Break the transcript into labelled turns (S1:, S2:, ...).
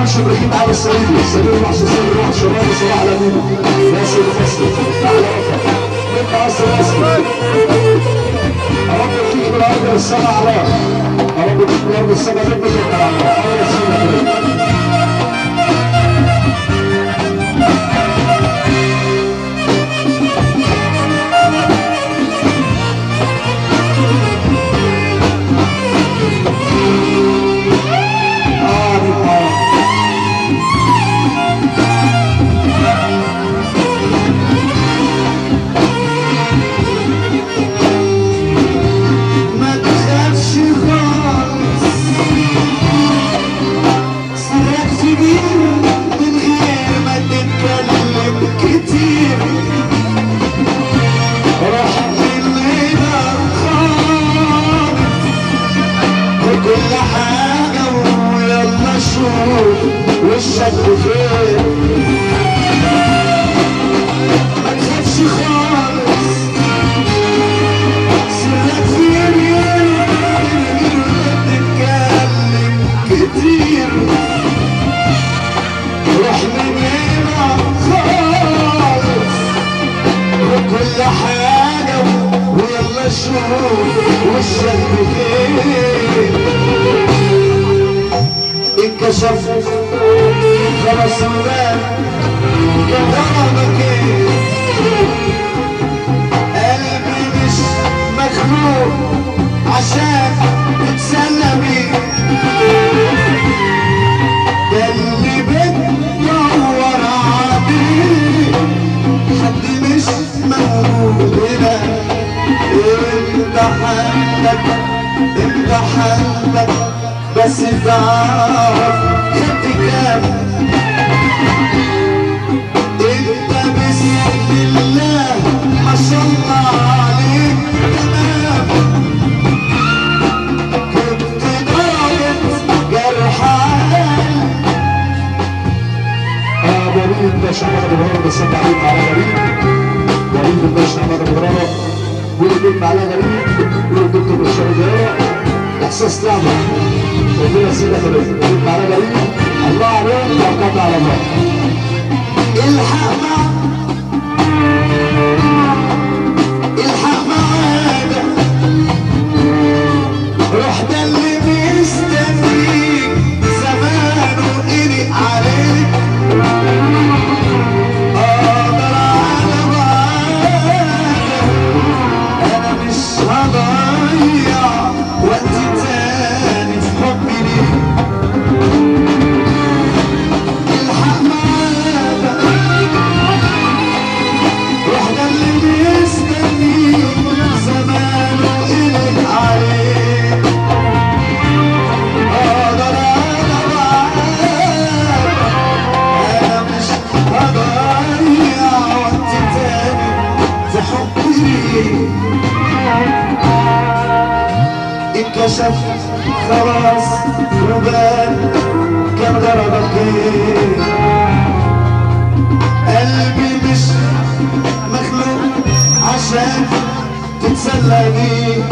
S1: مش ابراهيم على الصليبي، الصليبي مع صليبي مع شباب صلاح الامين، ناصر الفصل، احلى وفا، من قصر الاصفر. يا رب يديك من الارض للسما علاه، يا رب يديك من الارض للسما جنب الكلام، الله يسلمك. وشك بخير ما تخافش خالص سرك فين تتكلم كتير روح من هنا خالص وكل حاجة ويلا شوف وشك بخير انكشف خلاص الباب كان غرامك ايه قلبي مش مخلوق عشان تتسلى بيه ده اللي بتدور عليه حد مش موجود هنا امتحنتك بس تعرف خدت كام انت بسم الله ما شاء الله عليك تمام كنت ضاغط جرح وليد الباشا احمد ابو هريره بس انت عليك على غريب وليد الباشا احمد ابو هريره وليد على غريب وليد دكتور بشار زياره احساس لعبه ربنا يسيبك يا باشا كنت على غريب الله عليك توكلت على الله الحق معانا روح ده اللي مستنيك زمانه قلق عليك اقدر على بعادك انا مش هضيع وقت تاني في حبي ليك الحق معانا روح ده اللي مستنيك زمانه قلق عليك اقدر على بعادك انا مش هضيع وقت تاني في حبي ليك انكشف خلاص وبان كان غرضك ايه قلبي مش مخلوق عشان تتسلى بيه